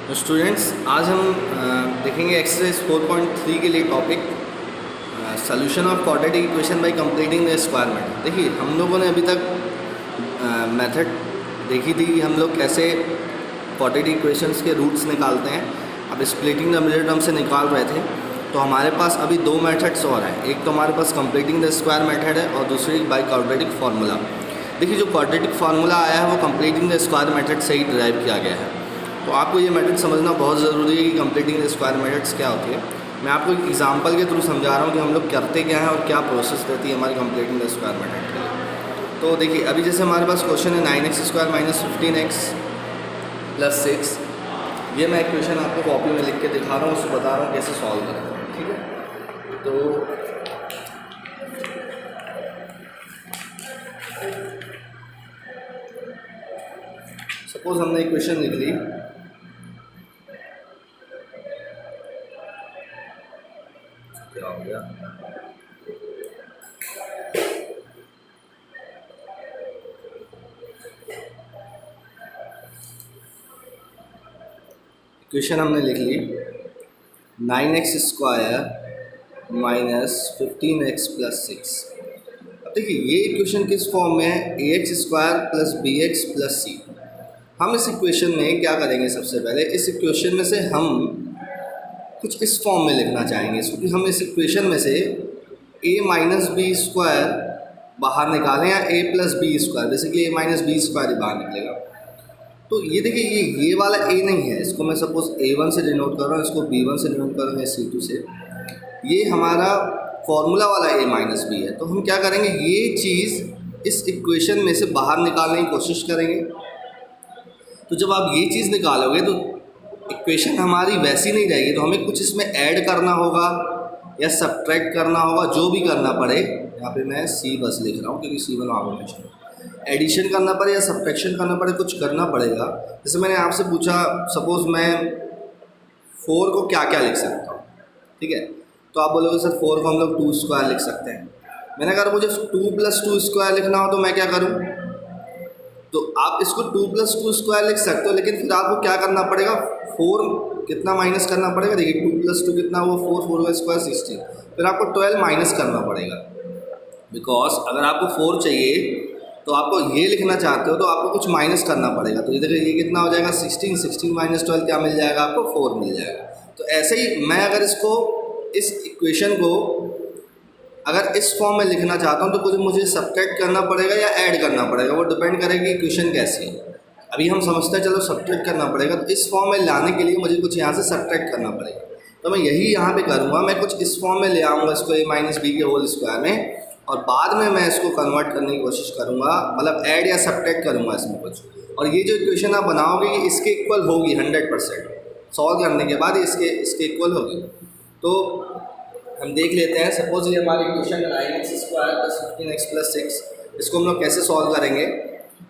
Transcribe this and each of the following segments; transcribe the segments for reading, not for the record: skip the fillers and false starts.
तो स्टूडेंट्स आज हम देखेंगे एक्सरसाइज 4.3 के लिए topic solution of quadratic equation by completing the square method. देखिए हम लोगों ने अभी तक मेथड देखी थी कि हम लोग कैसे क्वाड्रेटिक इक्वेशंस के रूट्स निकालते हैं। अब स्प्लिटिंग द मिडिल टर्म से निकाल रहे थे, तो हमारे पास अभी दो मेथड्स और हैं। एक तो हमारे पास कंप्लीटिंग द स्क्वायर मेथड है और दूसरी बाय क्वाड्रेटिक फार्मूला। देखिए जो क्वाड्रेटिक फार्मूला आया है वो कंप्लीटिंग द स्क्वायर मेथड से ही डिराइव किया गया है। तो आपको ये मेथड समझना बहुत ज़रूरी है कि कंप्लीटिंग द स्क्वायर मेथड्स क्या होती है। मैं आपको एक एग्जांपल के थ्रू समझा रहा हूँ कि हम लोग करते क्या हैं और क्या प्रोसेस रहती है हमारी कंप्लीटिंग द स्क्वायर मेथड के लिए। तो देखिए अभी जैसे हमारे पास क्वेश्चन है 9x² - 15x + 6। ये मैं इक्वेशन आपको कॉपी में लिख के दिखा रहा हूँ, उसको बता रहा हूँ कैसे सॉल्व करें। ठीक है, तो सपोज हमने इक्वेशन लिख ली, क्या हो गया, इक्वेशन हमने लिख ली 9x² - 15x + 6। अब देखिए ये इक्वेशन किस फॉर्म में है, ax² + bx + c। हम इस इक्वेशन में क्या करेंगे, सबसे पहले इस इक्वेशन में से हम कुछ इस फॉर्म में लिखना चाहेंगे, क्योंकि हम इस इक्वेशन में से a - b² बाहर निकालें या a + b², basically a - b² ही बाहर निकलेगा। तो ये देखिए ये वाला a नहीं है, इसको मैं सपोज a1 से डिनोट कर रहा हूँ, इसको b1 से डिनोट कर रहा हूँ, c2 से। ये हमारा फॉर्मूला वाला a - b है। तो हम क्या करेंगे, ये चीज़ इस इक्वेशन में से बाहर निकालने की कोशिश करेंगे। तो जब आप ये चीज़ निकालोगे तो इक्वेशन हमारी वैसी नहीं रहेगी, तो हमें कुछ इसमें ऐड करना होगा या सब्ट्रैक्ट करना होगा, जो भी करना पड़े। यहाँ पे मैं c बस लिख रहा हूँ क्योंकि c1 आगे में एडिशन करना पड़े या सब्ट्रैक्शन करना पड़े, कुछ करना पड़ेगा। जैसे मैंने आपसे पूछा, सपोज़ मैं 4 को क्या क्या लिख सकता हूँ, ठीक है, तो आप बोलोगे सर 4 को हम लोग 2² लिख सकते हैं। मैंने कहा मुझे 2 + 2² लिखना हो तो मैं क्या करूँ, तो आप इसको 2 + 2² लिख सकते हो, लेकिन फिर आपको क्या करना पड़ेगा, 4 कितना माइनस करना पड़ेगा। देखिए 2 + 2 कितना हुआ, 4, 4 का स्क्वायर 16, फिर आपको 12 माइनस करना पड़ेगा। बिकॉज अगर आपको 4 चाहिए तो आपको ये लिखना चाहते हो तो आपको कुछ माइनस करना पड़ेगा। तो इधर ये कितना हो जाएगा, 16, 16 - 12 क्या मिल जाएगा आपको, 4 मिल जाएगा। तो ऐसे ही मैं अगर इसको इस इक्वेशन को अगर इस फॉर्म में लिखना चाहता हूँ तो कुछ मुझे सब्ट्रैक्ट करना पड़ेगा या ऐड करना पड़ेगा, वो डिपेंड करेगी इक्वेशन कैसी है। अभी हम समझते हैं चलो सब्ट्रैक्ट करना पड़ेगा, तो इस फॉर्म में लाने के लिए मुझे कुछ यहाँ से सब्ट्रैक्ट करना पड़ेगा। तो मैं यही यहाँ पे करूँगा, मैं कुछ इस फॉर्म में ले आऊँगा इसको a - b के होल स्क्वायर में, और बाद में मैं इसको कन्वर्ट करने की कोशिश करूँगा, मतलब ऐड या सब्ट्रैक्ट करूँगा इसमें कुछ। और ये जो इक्वेशन आप बनाओगे ये इसके इक्वल होगी 100%। सॉल्व करने के बाद इसके इक्वल होगी। तो हम देख लेते हैं, सपोज ये हमारी इक्वेशन 9x² + 15x + 6। इसको हम लोग कैसे सॉल्व करेंगे।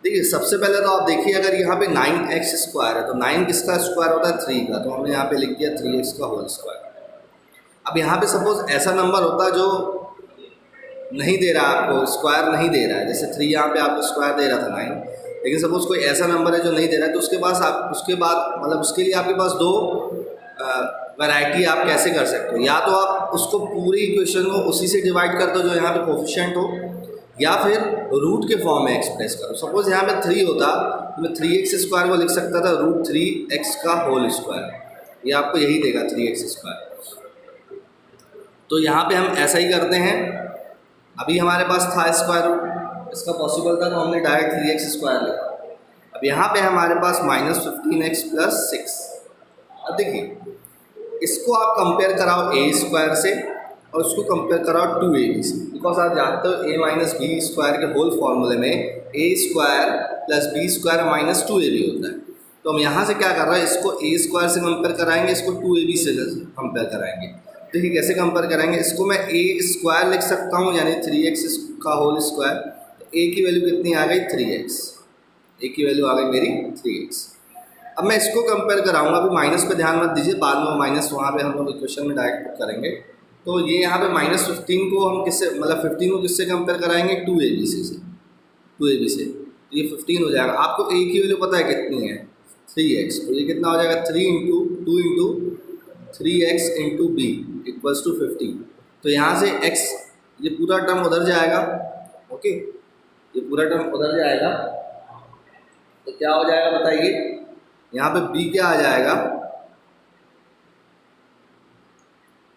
देखिए सबसे पहले तो आप देखिए, अगर यहाँ पे 9x² है तो 9 किसका स्क्वायर होता है, 3 का, तो हमने यहाँ पे लिख दिया 3x का होल स्क्वायर। अब यहाँ पे सपोज ऐसा नंबर होता है जो नहीं दे रहा है आपको, स्क्वायर नहीं दे रहा है, जैसे 3 यहाँ पे आपको स्क्वायर दे रहा था 9, लेकिन सपोज कोई ऐसा नंबर है जो नहीं दे रहा है, तो उसके बाद मतलब उसके लिए आपके पास दो वैरायटी आप कैसे कर सकते हो। या तो आप उसको पूरी इक्वेशन को उसी से डिवाइड कर दो जो यहाँ पे कोफिशिएंट हो, या फिर रूट के फॉर्म में एक्सप्रेस करो। सपोज यहाँ पे 3 होता तो मैं 3x² को लिख सकता था √3x का होल स्क्वायर, ये आपको यही देगा 3x²। तो यहाँ पे हम ऐसा ही करते हैं। अभी हमारे पास था स्क्वायर रूट, इसका पॉसिबल था तो हमने डायरेक्ट 3x² लिखा। अब यहाँ पे हमारे पास -15x + 6। अब देखिए इसको आप कंपेयर कराओ a² से और उसको कंपेयर कराओ 2ab से, बिकॉज आप जानते हो a - b² के होल फार्मूले में a² + b² - 2ab होता है। तो हम यहाँ से क्या कर रहे हैं, इसको a² से कंपेयर कराएंगे, इसको 2ab से कंपेयर कराएंगे। देखिए कैसे कंपेयर करेंगे, इसको मैं a² लिख सकता हूँ यानी 3x का होल स्क्वायर। तो a की वैल्यू कितनी आ गई, 3x, a की वैल्यू आ गई मेरी 3x। अब मैं इसको कंपेयर कराऊंगा, अभी माइनस पे ध्यान मत दीजिए, बाद में माइनस वहाँ पे हम लोग इक्वेशन में डायरेक्ट पुट करेंगे। तो ये यहाँ पे -15 को हम किससे, मतलब 15 को किससे कंपेयर कराएंगे, 2ab से 2ab से, तो ये 15 हो जाएगा। आपको a की वैल्यू पता है कितनी है, 3x, तो ये कितना हो जाएगा 3 into 2 into 3x into B equals to 15। तो यहाँ से x ये पूरा टर्म उधर जाएगा, ओके, ये पूरा टर्म उधर जाएगा, तो क्या हो जाएगा बताइए, यहाँ पे b क्या आ जाएगा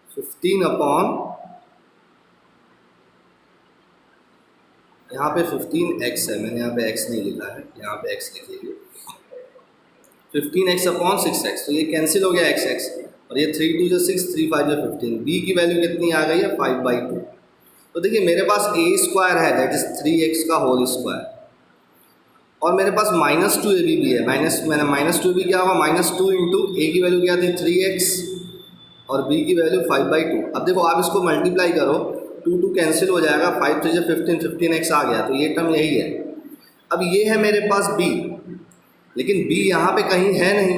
15 अपॉन, यहाँ पे 15x है, मैंने यहाँ पे x नहीं लिखा है, यहाँ पे x लिख लीजिए, 15x अपॉन 6x, तो ये कैंसिल हो गया x और ये 3 2 6, 3 5 15, b की वैल्यू कितनी आ गई है 5/2। तो देखिए मेरे पास a स्क्वायर है दैट इज 3x का होल स्क्वायर, और मेरे पास -2ab भी है, -2ab क्या होगा -2 इंटू a की वैल्यू क्या थी 3x और b की वैल्यू 5/2। अब देखो आप इसको मल्टीप्लाई करो, 2 2 कैंसिल हो जाएगा, 5 3 15, 15x आ गया, तो ये टर्म यही है। अब ये है मेरे पास b, लेकिन b यहाँ पे कहीं है नहीं,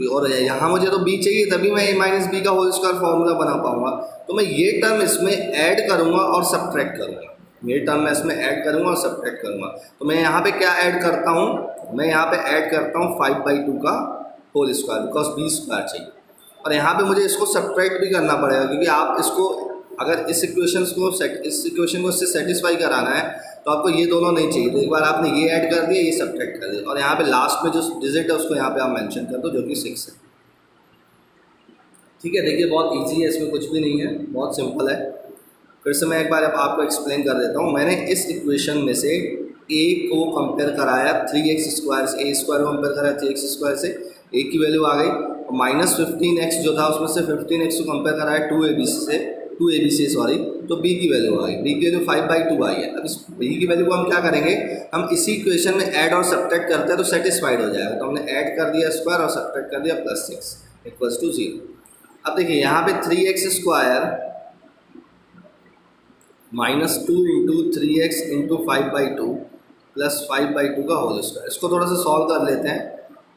और यहाँ मुझे तो b चाहिए तभी मैं a माइनस बी का होल स्क्वायर फॉर्मूला बना पाऊंगा। तो मैं ये टर्म इसमें ऐड करूँगा और सब्ट्रैक्ट करूँगा, ये टर्म मैं इसमें ऐड करूँगा और सब्ट्रैक्ट करूँगा। तो मैं यहाँ पे क्या ऐड करता हूँ, मैं यहाँ पे ऐड करता हूँ 5/2 का whole square, because b square चाहिए, और यहाँ पे मुझे इसको सब्ट्रैक्ट भी करना पड़ेगा, क्योंकि आप इसको अगर इस इक्वेशन को इससे सेटिस्फाई कराना है तो आपको ये दोनों नहीं चाहिए। तो एक बार आपने ये ऐड कर दिया, ये सब्ट्रैक्ट कर दिया, और यहाँ पे लास्ट में जो डिजिट है उसको यहाँ पे आप मेंशन कर दो, जो कि 6 है। ठीक है, देखिए बहुत इजी है, इसमें कुछ भी नहीं है, बहुत सिंपल है। फिर से मैं एक बार आपको एक्सप्लेन कर देता हूँ। मैंने इस इक्वेशन में से a को कंपेयर कराया 3x स्क्वायर से, a स्क्वायर को कंपेयर कराया 3x स्क्वायर से, a की वैल्यू आ गई, और -15x जो था उसमें से 15x को कंपेयर कराया 2ab से सॉरी, तो b की वैल्यू आ गई, b की वैल्यू 5/2 आई है। अब इस b की वैल्यू को हम क्या करेंगे, हम इसी इक्वेशन में ऐड और सब्ट्रैक्ट करते हैं तो सेटिस्फाइड हो जाएगा। तो हमने ऐड कर दिया स्क्वायर और सब्ट्रैक्ट कर दिया +6 इक्वल्स टू 0। अब देखिए यहाँ पे 3x square -2 into 3x into 5/2 plus 5/2 का होल स्क्वायर, इसको थोड़ा सा सॉल्व कर लेते हैं।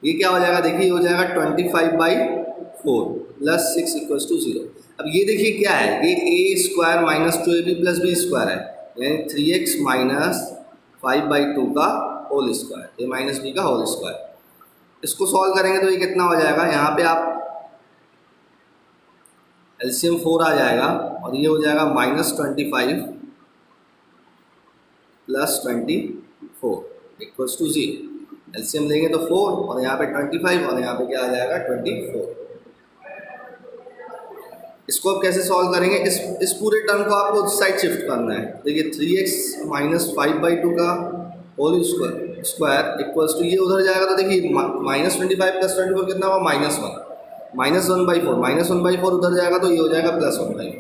ये क्या हो जाएगा, देखिए हो जाएगा 25/4 प्लस 6 इक्वल्स टू 0। अब ये देखिए क्या है, ये a square -2ab plus b square है, यानी 3x माइनस 5/2 का होल स्क्वायर, ये माइनस b का होल स्क्वायर। इसको सॉल्व करेंगे तो ये कितना हो जाएगा, यहाँ पे आप एलसीएम 4 आ जाएगा, और ये हो जाएगा -25 प्लस 24 इक्वल्स टू 0। एलसीएम लेंगे तो 4, और यहाँ पे 25, और यहाँ पे क्या आ जाएगा 24। इसको आप कैसे सॉल्व करेंगे, इस पूरे टर्म को आपको उस साइड शिफ्ट करना है। देखिए 3x माइनस 5/2 का होल स्क्वायर इक्वल्स टू, ये उधर जाएगा तो देखिए -25 प्लस 24 कितना हुआ -1, -1/4 उधर जाएगा तो ये हो जाएगा +1/4।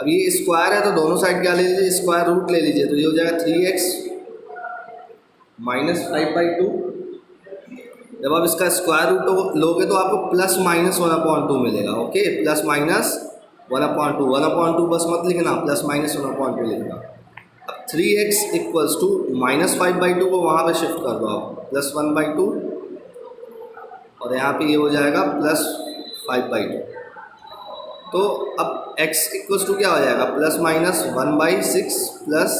अब ये स्क्वायर है तो दोनों साइड क्या ले लीजिए, स्क्वायर रूट ले लीजिए, तो ये हो जाएगा 3x माइनस 5/2। जब आप इसका स्क्वायर रूट लोगे तो आपको +-1/2 मिलेगा, ओके, +-1/2, 1/2 बस मत लिखना, +-1/2 लिखना। अब 3x इक्वल्स टू -5/2 को वहाँ पे शिफ्ट कर दो आप, +1/2, और यहाँ पे ये हो जाएगा +5/2। तो अब x इक्वल्स टू क्या हो जाएगा, +-1/6 प्लस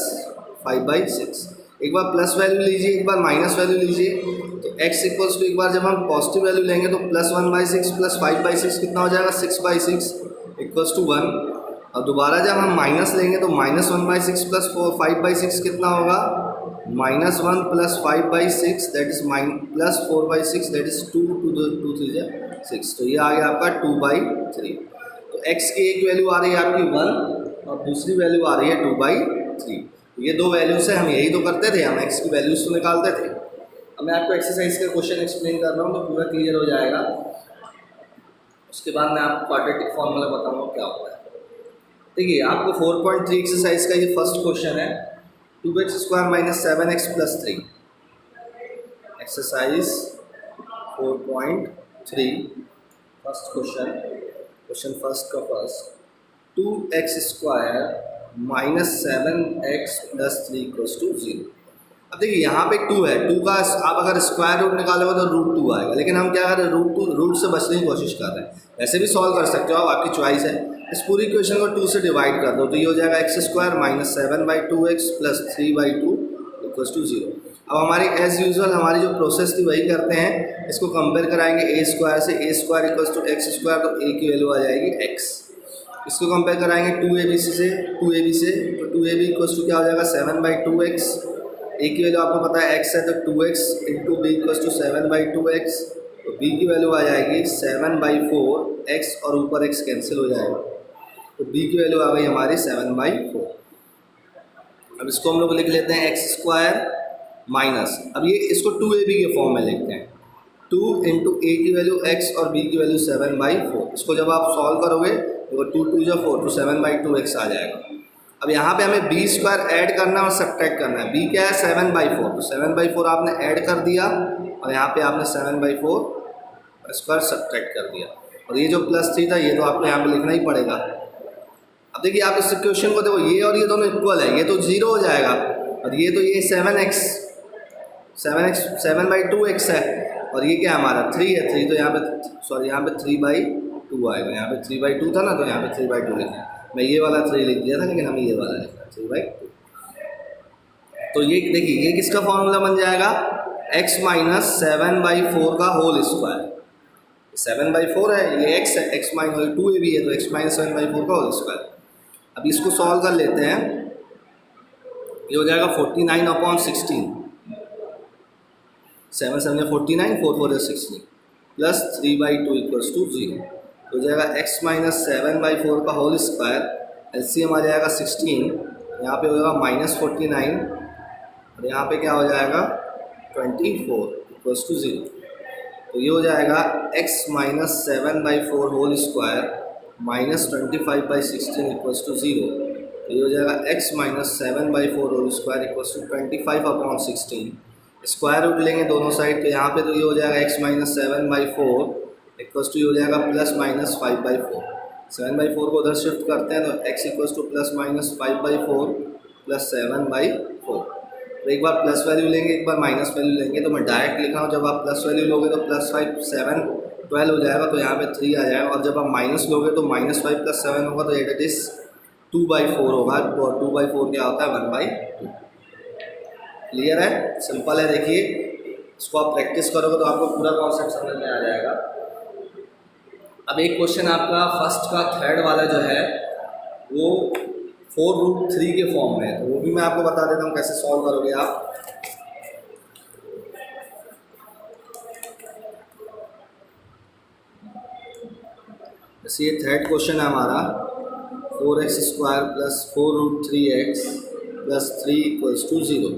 5/6। एक बार प्लस वैल्यू लीजिए, एक बार माइनस वैल्यू लीजिए, तो x इक्वल्स टू एक बार जब हम पॉजिटिव वैल्यू लेंगे तो +1/6 प्लस 5/6 कितना हो जाएगा 6/6 इक्वल्स टू 1, और दोबारा जब हम माइनस लेंगे तो -1/6 प्लस 5/6 कितना होगा, -1 plus 5/6 that is plus 4/6 that is 2 2 3 6, तो ये आ गया आपका 2/3। तो x की एक वैल्यू आ रही है आपकी 1 और दूसरी वैल्यू आ रही है 2/3। ये दो वैल्यू से हम यही तो करते थे, हम x की वैल्यूज तो निकालते थे। अब मैं आपको एक्सरसाइज का क्वेश्चन एक्सप्लेन कर रहा हूँ तो पूरा क्लियर हो जाएगा। उसके बाद मैं आपको क्वाड्रेटिक फॉर्मूला बताऊँगा क्या होता है। देखिए आपको 4.3 एक्सरसाइज का ये फर्स्ट क्वेश्चन है, 2x² minus 7x plus 3। Exercise 4.3 first question first का first, 2x² minus 7x plus 3 equals to 0। अब देखिए यहाँ पे 2 है, 2 का आप अगर स्क्वायर रूट निकालोगे तो √2 आएगा, लेकिन हम क्या कर रहे हैं, रूट से बचने की कोशिश कर रहे हैं। वैसे भी सॉल्व कर सकते हो आप, आपकी चॉइस है। इस पूरी इक्वेशन को 2 से डिवाइड कर दो तो ये हो जाएगा x² minus 7/2x plus 3/2 equals to 0। अब हमारी एज़ यूजुअल हमारी जो प्रोसेस थी वही करते हैं, इसको कंपेयर कराएंगे ए स्क्वायर से, A square equals to X square, तो ए की वैल्यू आ जाएगी एक्स। इसको कंपेयर कराएंगे 2ab से 2ab से, तो 2ab इक्वल्स टू क्या हो जाएगा 7/2x, ए की वैल्यू आपको पता है एक्स है, तो 2x into B equals to 7/2x, तो बी की वैल्यू आ जाएगी 7/4x और ऊपर x कैंसिल हो जाएगा, तो बी की वैल्यू आ गई हमारी 7/4। अब इसको हम लोग लिख लेते हैं एक्स स्क्वायर माइनस, अब ये इसको 2ab के फॉर्म में लिखते हैं, 2 इंटू ए की वैल्यू x और b की वैल्यू 7/4। इसको जब आप सॉल्व करोगे तो 2 2 जो 4 तो 7/2x आ जाएगा। अब यहाँ पे हमें बी स्क्वायर ऐड करना है और सब्ट्रैक्ट करना है, b क्या है 7/4, तो 7/4 आपने ऐड कर दिया और यहाँ पे आपने 7/4 स्क्वायर सब्ट्रैक्ट कर दिया, और ये जो +3 था ये तो आपको यहाँ पे लिखना ही पड़ेगा। अब देखिए आप इस इक्वेशन को देखो, ये और ये दोनों इक्वल है, ये तो 0 हो जाएगा, और ये तो ये 7/2x है, और ये क्या है हमारा 3 है, 3 तो यहाँ पे सॉरी यहाँ पे 3/2 आएगा, यहाँ पे 3/2 था ना, तो यहाँ पे 3/2 लिखा है, मैं ये वाला 3 लिख दिया था लेकिन हमें ये वाला लिखा है 3/2। तो ये देखिए ये किसका फॉर्मूला बन जाएगा, x माइनस 7/4 का होल स्क्वायर, 7/4 है, ये x है, x माइनस 2ab है, तो x माइनस 7/4 का होल स्क्वायर। अब इसको सॉल्व कर लेते हैं, ये हो जाएगा 49/16, 7 7 49, 4 4 16 प्लस 3/2 इक्वल्स टू 0, तो हो जाएगा x माइनस 7/4 का होल स्क्वायर, एलसीएम आ जाएगा 16, यहाँ पे हो जाएगा -49 और यहाँ पे क्या हो जाएगा 24 इक्वल्स टू 0, तो ये हो जाएगा x minus 7/4 whole square -25/16 equals to 0, तो ये हो जाएगा x minus 7/4 whole square equals to 25/16, square root लेंगे दोनों साइड, तो यहाँ पे तो ये हो जाएगा x माइनस 7/4 इक्वल्स टू ये हो जाएगा +-5/4, 7/4 को उधर शिफ्ट करते हैं तो x इक्वल्स टू +-5/4 प्लस 7/4, तो एक बार प्लस वैल्यू लेंगे एक बार माइनस वैल्यू लेंगे, तो मैं डायरेक्ट लिख रहा हूँ, जब आप प्लस वैल्यू लोगे तो +5 7 12 हो जाएगा, तो यहाँ पे 3 आ जाएगा, और जब आप माइनस लोगे तो -5 + 7 होगा, तो इट इज़ 2/4 होगा, और 2/4 क्या होता है 1/2। क्लियर है, सिंपल है। देखिए इसको आप प्रैक्टिस करोगे तो आपको पूरा कॉन्सेप्ट समझ में आ जाएगा। अब एक क्वेश्चन आपका फर्स्ट का थर्ड वाला जो है वो 4√3 के फॉर्म में है, तो वो भी मैं आपको बता देता हूँ कैसे सॉल्व करोगे आप। जैसे ये थर्ड क्वेश्चन है हमारा, 4x² + 4√3x + 3 = 0।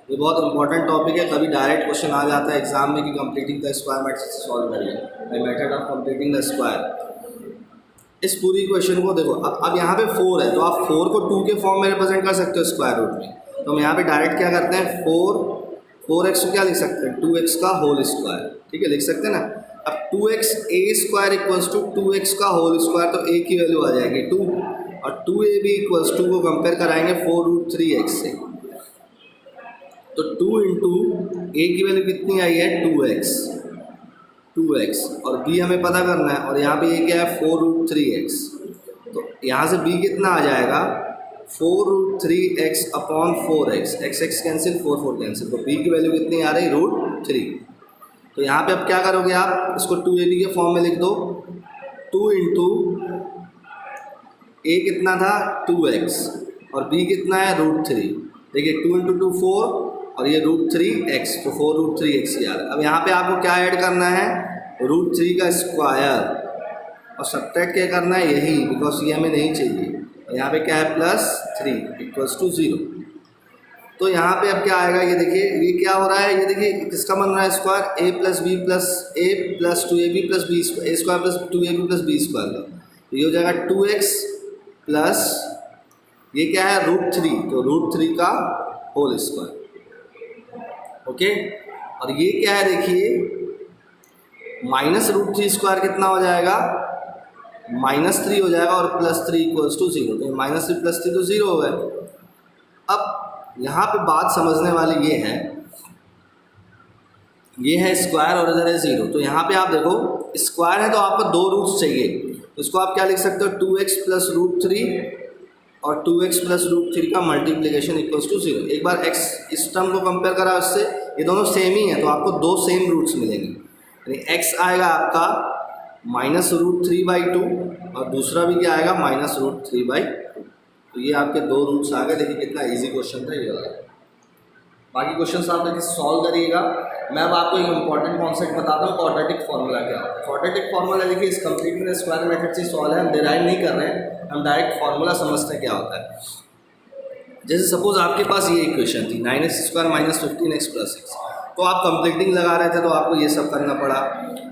ये बहुत इंपॉर्टेंट टॉपिक है, कभी डायरेक्ट क्वेश्चन आ जाता है एग्जाम में कि कंप्लीटिंग द स्क्वायर मैथड से सॉल्व करिए, by method of completing the square. इस पूरी इक्वेशन को देखो, अब यहाँ पे 4 है, तो आप 4 को 2 के फॉर्म में रिप्रेजेंट कर सकते हो स्क्वायर रूट में, तो हम यहाँ पे डायरेक्ट क्या करते हैं 4x को क्या लिख सकते हैं 2x का होल स्क्वायर, ठीक है लिख सकते हैं ना। अब 2x² इक्वल्स टू 2x का होल स्क्वायर, तो a की वैल्यू आ जाएगी 2, और 2ab इक्वल्स टू को कंपेयर कराएंगे 4√3x से, तो 2 इंटू ए की वैल्यू कितनी आई है 2x, और b हमें पता करना है, और यहाँ पे ये क्या है 4√3x, तो यहाँ से b कितना आ जाएगा 4√3x upon 4x, x cancel 4 4 cancel, तो b की वैल्यू कितनी आ रही √3। तो यहाँ पे अब क्या करोगे आप, इसको 2ab के फॉर्म में लिख दो, 2 इंटू ए कितना था 2x और b कितना है √3, देखिए 2 इंटू 2 4 और ये √3x, तो 4√3x यार। अब यहाँ पे आपको क्या ऐड करना है √3 का स्क्वायर, और सब्ट्रैक्ट क्या करना है यही, बिकॉज ये हमें नहीं चाहिए, और यहाँ पे क्या है +3 = 0। तो यहाँ पे अब क्या आएगा, ये देखिए ये क्या हो रहा है, ये देखिए किसका बन रहा है square, a + b + a + 2ab + b a² + 2ab + b² का, तो ये हो जाएगा 2x प्लस ये क्या है √3, तो √3 का होल स्क्वायर, ओके। और ये क्या है देखिए -√3² कितना हो जाएगा -3 हो जाएगा, और +3 = 0, तो -3 + 3 तो 0 हो गए। अब यहाँ पे बात समझने वाली ये है स्क्वायर और इधर है 0, तो यहाँ पे आप देखो स्क्वायर है तो आपको 2 रूट्स चाहिए, तो इसको आप क्या लिख सकते हो 2x + √3 और 2x प्लस रूट 3 का मल्टीप्लिकेशन इक्वल्स टू 0। एक बार x इस टर्म को कंपेयर करा उससे, ये दोनों सेम ही है तो आपको दो सेम रूट्स मिलेंगे, यानी x आएगा आपका -√3/2 और दूसरा भी क्या आएगा -√3/2। तो ये आपके दो रूट्स आ गए। देखिए कितना इजी क्वेश्चन था ये वाला। बाकी क्वेश्चन आप देखिए सॉल्व करिएगा। मैं अब आपको एक इंपॉर्टेंट कॉन्सेप्ट बताता हूँ, क्वाड्रेटिक फार्मूला क्या है। क्वाड्रेटिक फार्मूला देखिए इस कंप्लीट स्क्वायर मेथड से सॉल्व है, हम डिराइव नहीं कर रहे हैं, हम डायरेक्ट फार्मूला समझते हैं क्या होता है। जैसे सपोज आपके पास ये इक्वेशन थी 9x² - 15x + 6, तो आप कंप्लीटिंग लगा रहे थे तो आपको ये सब करना पड़ा।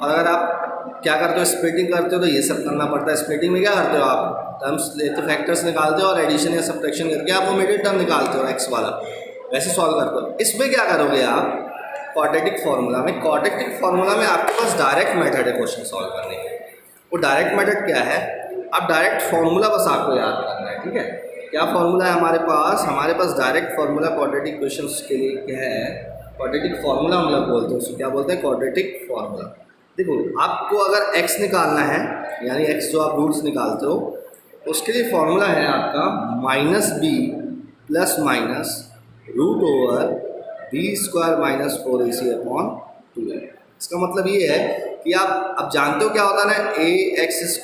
और अगर आप क्या करते हो स्प्लिटिंग करते हो तो ये सब करना पड़ता है। स्प्लिटिंग में क्या करते हो आप टर्म्स लेते फैक्टर्स निकालते हो और एडिशन या सब्ट्रैक्शन करके आप वो मिडिल टर्म निकालते हो x वाला, वैसे सॉल्व करते हो। इसमें क्या करोगे आप क्वाड्रेटिक फार्मूला में, क्वाड्रेटिक फार्मूला में आपके पास डायरेक्ट मेथड है क्वेश्चन सॉल्व करने के। वो डायरेक्ट मेथड क्या है, आप डायरेक्ट फार्मूला बस आपको याद करना है, ठीक है। क्या फार्मूला है हमारे पास डायरेक्ट फार्मूला क्वाड्रेटिक क्वेश्चंस के लिए क्या है, क्वाड्रेटिक फार्मूला हम लोग बोलते हैं उसको, क्या बोलते हैं क्वाड्रेटिक फार्मूला। देखो आपको अगर x निकालना है, यानी x जो आप रूट्स निकालते हो, उसके लिए फार्मूला है आपका -b ± √b² - 4ac/2a। इसका मतलब ये है कि आप अब जानते हो क्या होता है ना, ax² +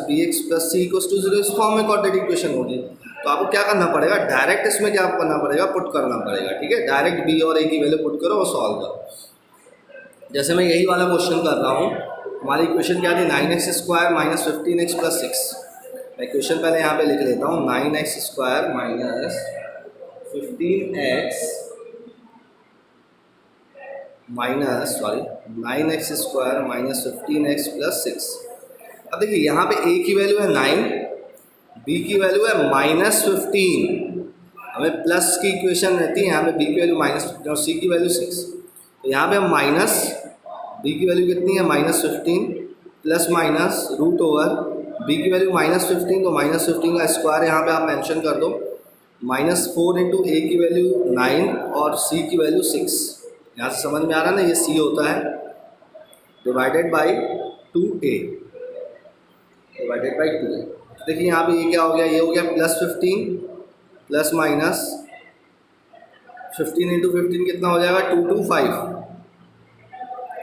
bx + c = 0 इस फॉर्म में क्वाड्रेटिक इक्वेशन होगी। तो आपको क्या करना पड़ेगा, डायरेक्ट इसमें क्या करना पड़ेगा, पुट करना पड़ेगा, ठीक है। डायरेक्ट b और a की वैल्यू पुट करो और सॉल्व करो। जैसे मैं यही वाला क्वेश्चन कर रहा हूँ, हमारी इक्वेशन क्या थी 9x² - 15x + 6। मैं क्वेश्चन पहले यहाँ पे लिख लेता हूँ 9x² - 15x -9x² - 15x + 6। अब देखिए यहाँ पे a की वैल्यू है 9, b की वैल्यू है -15। हमें प्लस की इक्वेशन रहती है, यहाँ पे b की वैल्यू -15 और c की वैल्यू 6। तो यहाँ पे हम माइनस b की वैल्यू कितनी है -15 प्लस माइनस √b की वैल्यू -15, तो -15 का स्क्वायर यहाँ पे आप मेंशन कर दो। -4 × a की वैल्यू 9 और c की वैल्यू 6। यहाँ से समझ में आ रहा है ना, ये c होता है डिवाइडेड बाई 2a, देखिए यहाँ पे ये क्या हो गया, ये हो गया +15 प्लस माइनस 15 × 15 कितना हो जाएगा 225।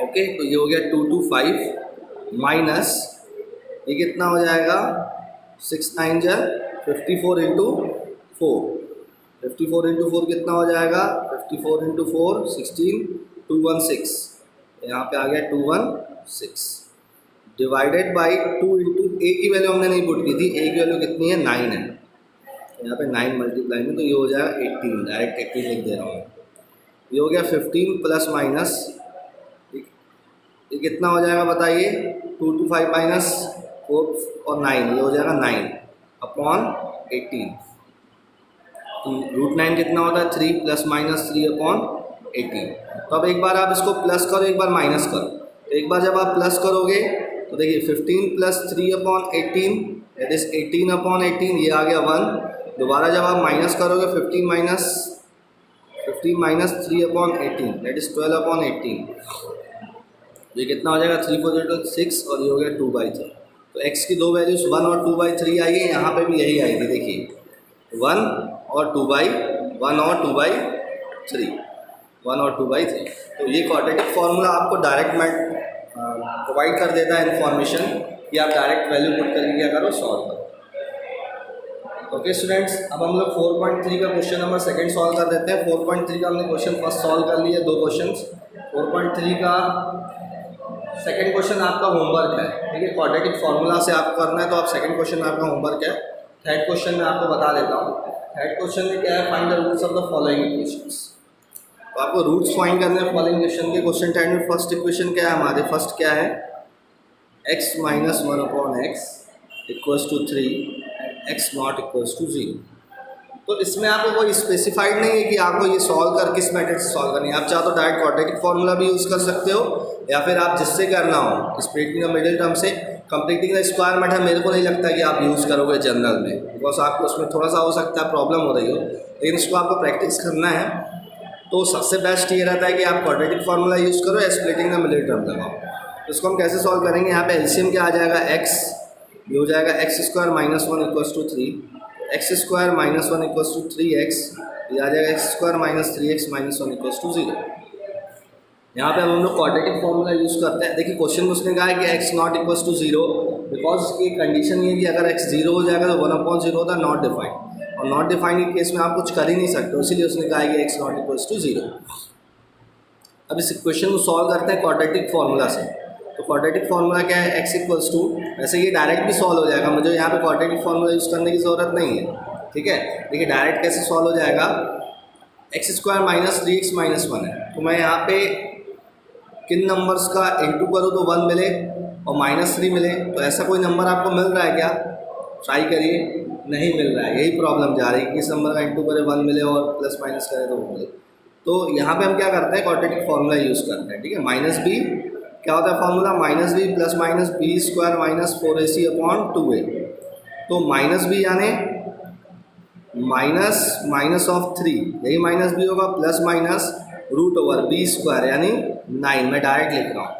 ओके, तो ये हो गया 225 माइनस ये कितना हो जाएगा 6 9 जा 54 × 4, 54 × 4 कितना हो जाएगा 54 × 4 16 216, यहाँ पे आ गया 216 डिवाइडेड बाई 2 × a की वैल्यू हमने नहीं पुट की थी, a की वैल्यू कितनी है 9 है, यहाँ पे 9 मल्टीप्लाई में, तो ये हो जाएगा 18, डायरेक्ट 18 लिख दे रहा हूँ। ये हो गया 15 प्लस माइनस ये कितना हो जाएगा बताइए 225 माइनस 4 और 9, ये हो जाएगा 9/18। तो √9 कितना होता है 3 प्लस माइनस 3/18। तो अब एक बार आप इसको प्लस करो, एक बार माइनस करो। तो एक बार जब आप प्लस करोगे तो देखिए 15 प्लस 3/18 दैट इज 18/18, ये आ गया 1। दोबारा जब आप माइनस करोगे 15 माइनस 3/18 दैट इज 12/18, ये कितना हो जाएगा 3 4 6 और ये हो गया 2/3। तो x की दो वैल्यूज 1 और 2/3 आई है, यहाँ पे भी यही आई थी, देखिए 1 और 2/3। तो ये क्वाड्रेटिक फार्मूला आपको डायरेक्ट प्रोवाइड कर देता है इन्फॉर्मेशन कि आप डायरेक्ट वैल्यू पुट करके क्या करो सॉल्व करो। ओके स्टूडेंट्स, अब हम लोग 4.3 का क्वेश्चन नंबर सेकंड सॉल्व कर देते हैं। 4.3 का हमने क्वेश्चन फर्स्ट सॉल्व कर लिया, दो क्वेश्चंस। 4.3 का सेकंड क्वेश्चन आपका होमवर्क है, ठीक है। क्वाड्रेटिक फार्मूला से आपको करना है, तो आप सेकंड क्वेश्चन में आपका होमवर्क है। थर्ड क्वेश्चन में आपको बता देता हूँ, थर्ड क्वेश्चन में क्या है, find the roots of the following equations. तो आपको रूट्स फाइंड करने हैं फॉलोइंग इक्वेशन के। क्वेश्चन 10 में फर्स्ट इक्वेशन क्या है हमारे, फर्स्ट क्या है x - 1/x = 3 x0 = 0। तो इसमें आपको कोई स्पेसिफाइड नहीं है कि आपको ये सॉल्व कर किस मेथड से सॉल्व करनी है। आप चाहो तो डायरेक्ट क्वाड्रेटिक फार्मूला भी यूज़ कर सकते हो, या फिर आप जिससे करना हो स्प्लिटिंग द मिडिल टर्म से। कंप्लीटिंग द स्क्वायर मेथड मेरे को नहीं लगता कि आप यूज़ करोगे जनरल में, बिकॉज आपको उसमें थोड़ा सा हो सकता है प्रॉब्लम हो रही हो, लेकिन इसको आपको प्रैक्टिस करना है। तो सबसे बेस्ट ये रहता है कि आप क्वाड्रेटिक फार्मूला यूज़ करो या स्प्लिटिंग द मिडिल टर्म लगाओ। तो इसको हम कैसे सॉल्व करेंगे, यहाँ पे एलसीएम क्या आ जाएगा x, ये हो जाएगा x² - 1 = 3, X square minus one equals to 3x, ये आ जाएगा X square minus 3x minus one equals to 0। यहाँ पे हम लोग क्वाड्रेटिक फॉर्मूला यूज़ करते हैं। देखिए क्वेश्चन में उसने कहा है कि x not equals to 0, because उसकी कंडीशन ये है कि अगर x 0 हो जाएगा तो 1/0 होता है, नॉट डिफाइंड, और नॉट डिफाइंड के केस में आप कुछ कर ही नहीं सकते, इसीलिए उसने कहा है कि x नॉट इक्वल्स टू 0। अब इस इक्वेशन को सॉल्व करते हैं क्वाड्रेटिक फार्मूला से। तो क्वाड्रेटिक फार्मूला क्या है, x इक्वल्स टू, वैसे ये डायरेक्ट भी सॉल्व हो जाएगा, मुझे यहाँ पे क्वाड्रेटिक फार्मूला यूज़ करने की ज़रूरत नहीं है, ठीक है। देखिए डायरेक्ट कैसे सॉल्व हो जाएगा, X square minus 3x minus 1 है, तो मैं यहाँ पे किन नंबर्स का इंटू करूँ तो 1 मिले और -3 मिले, तो ऐसा कोई नंबर आपको मिल रहा है क्या? ट्राई करिए, नहीं मिल रहा है, यही प्रॉब्लम जा रही है कि इस नंबर का इंटू करे 1 मिले और प्लस माइनस करे तो 1 मिले। तो यहाँ पे हम क्या करते हैं, क्वाड्रेटिक फार्मूला यूज़ करते हैं, ठीक है। माइनस बी क्या होता है formula, minus B plus minus B square minus 4ac upon 2a। तो माइनस बी यानी माइनस माइनस ऑफ 3, यही माइनस बी होगा, plus minus root over B square यानी 9, मैं डायरेक्ट लिख रहा हूँ,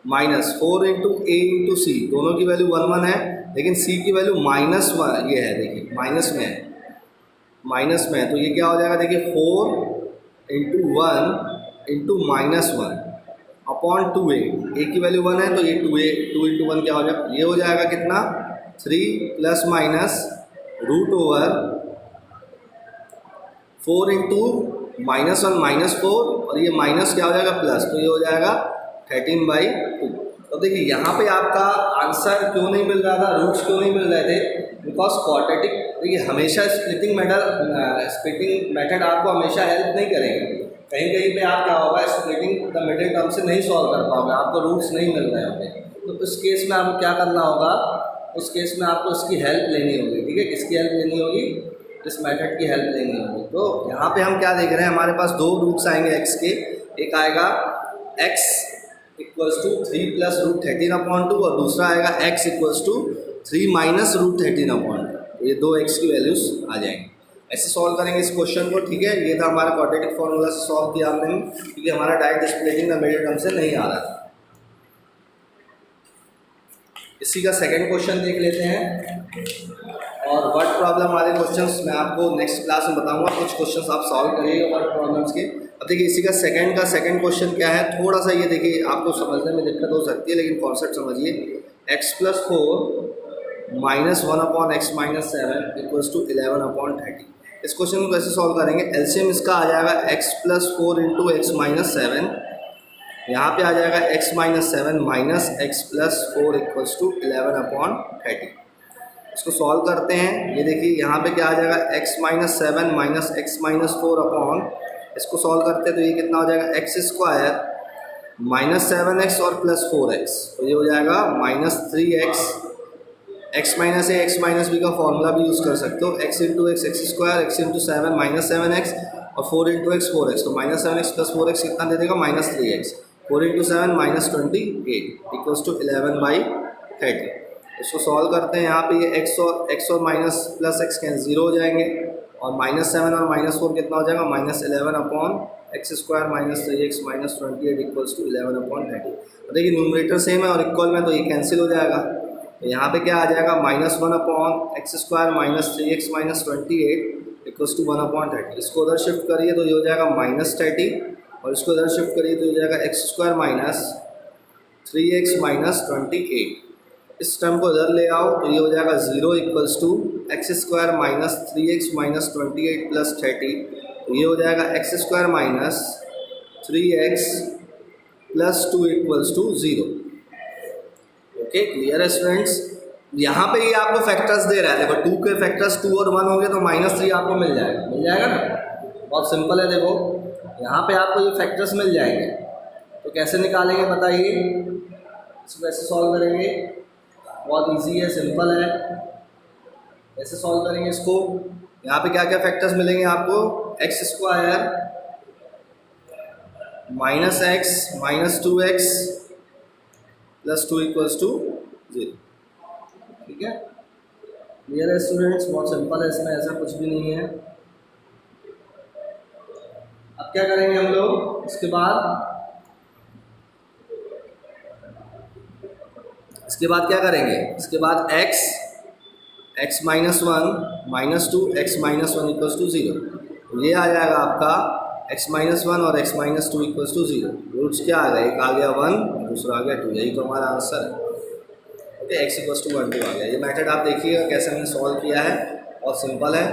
minus 4 into A into C, दोनों की वैल्यू 1 1 है, लेकिन सी की वैल्यू -1 ये है, देखिए माइनस में है, माइनस में है, तो ये क्या हो जाएगा, देखिए 4 इंटू 1 इंटू -1 अपॉन 2a, ए की वैल्यू 1 है तो ये 2a 2 इंटू 1 क्या हो जाएगा, ये हो जाएगा कितना 3 plus minus root over 4 into -1 -4 और ये माइनस क्या हो जाएगा प्लस, तो ये हो जाएगा 13/2। तो देखिए यहाँ पे आपका आंसर क्यों नहीं मिल रहा था, रूट्स क्यों नहीं मिल रहे थे, बिकॉज क्वाड्रेटिक, देखिए हमेशा स्प्लिटिंग मेथड आपको हमेशा हेल्प नहीं करेंगे, कहीं कहीं पे आप क्या होगा, स्प्लिटिंग द मिडिल टर्म से नहीं सॉल्व कर पाओगे, आपको रूट्स नहीं मिल रहे होंगे, तो उस केस में आपको क्या करना होगा, उस केस में आपको उसकी हेल्प लेनी होगी, ठीक है। किसकी हेल्प लेनी होगी, इस मेथड की हेल्प लेनी होगी। तो यहाँ पे हम क्या देख रहे हैं, हमारे पास दो रूट्स आएंगे x के, एक आएगा x equals to 3 plus root 13/2 और दूसरा आएगा x equals to 3 minus root 13/2। तो ये दो x की वैल्यूज आ जाएंगी, ऐसे सॉल्व करेंगे इस क्वेश्चन को, ठीक है। ये था हमारा क्वाड्रेटिक फॉर्मूला से सॉल्व किया हमने, क्योंकि हमारा direct splitting the middle term से नहीं आ रहा था। इसी का सेकंड क्वेश्चन देख लेते हैं, और वर्ड प्रॉब्लम वाले क्वेश्चंस मैं आपको नेक्स्ट क्लास में बताऊंगा, कुछ क्वेश्चंस आप सॉल्व करिएगा वर्ड प्रॉब्लम्स के। अब देखिए इसी का सेकंड क्वेश्चन क्या है, थोड़ा सा ये देखिए आपको समझने में दिक्कत हो सकती है, लेकिन कॉन्सेप्ट समझिए। x + 4 -1/x - 7 equals to 11/30। इस क्वेश्चन को कैसे सॉल्व करेंगे, एलसीएम इसका आ जाएगा x + 4 इंटू x - 7, यहाँ पे आ जाएगा x - 7 minus x + 4 equals to 11/30। इसको सॉल्व करते हैं, ये देखिए यहाँ पे क्या आ जाएगा, x - 7 माइनस x - 4 अपॉन, इसको सॉल्व करते हैं तो ये कितना हो जाएगा, x स्क्वायर -7x और प्लस 4x, तो ये हो जाएगा -3x, x माइनस ए x माइनस बी का फॉर्मूला भी यूज़ कर सकते हो, x into x x square, x into 7 -7x और 4 इंटू एक्स 4x, तो -7x प्लस 4x कितना दे देगा, -3x, 4 इंटू 7 -28 इक्वल्स टू 11/30। इसको सॉल्व करते हैं, यहाँ पे ये x और माइनस प्लस x के 0 हो जाएंगे, और -7 और -4 कितना हो जाएगा, -11/x square -3x -28 equals to 11/30। तो देखिए न्यूमरेटर सेम है और इक्वल में, तो ये कैंसिल हो जाएगा, तो यहाँ पे क्या आ जाएगा, -1/x square -3x -28 equals to 1/30। इसको उधर शिफ्ट करिए तो ये हो जाएगा -30, और इसको उधर शिफ्ट करिए तो ये हो जाएगा x स्क्वायर -3x -28। इस टर्म को इधर ले आओ तो ये हो जाएगा 0 equals to X square -3x -28 plus 30, तो ये हो जाएगा x square -3x plus 2 equals to 0। Okay, clear है स्टूडेंट्स। यहाँ पे ये आपको फैक्टर्स दे रहा है, देखो 2 के फैक्टर्स 2 और 1 होंगे तो -3 आपको मिल जाएगा ना, बहुत सिंपल है। देखो यहाँ पे आपको ये फैक्टर्स मिल जाएंगे, तो कैसे निकालेंगे बताइए, इसको कैसे सॉल्व करेंगे, बहुत इजी है, सिंपल है, कैसे सॉल्व करेंगे इसको। यहाँ पे क्या क्या फैक्टर्स मिलेंगे आपको, X square -x -2x plus 2 equals to 0, ठीक है। क्लियर है स्टूडेंट्स, बहुत सिंपल है, इसमें ऐसा कुछ भी नहीं है। अब क्या करेंगे हम लोग, इसके बाद क्या करेंगे, इसके बाद x minus one minus two x minus one equals to zero. ये आ जाएगा आपका x माइनस वन और x minus two equals to zero. Roots क्या आ गया, एक आ गया वन और दूसरा आ गया टू, यही तो हमारा आंसर है। Okay, x equals to one two आ गया। ये मेथड आप देखिएगा कैसे हमने सॉल्व किया है, और सिंपल है।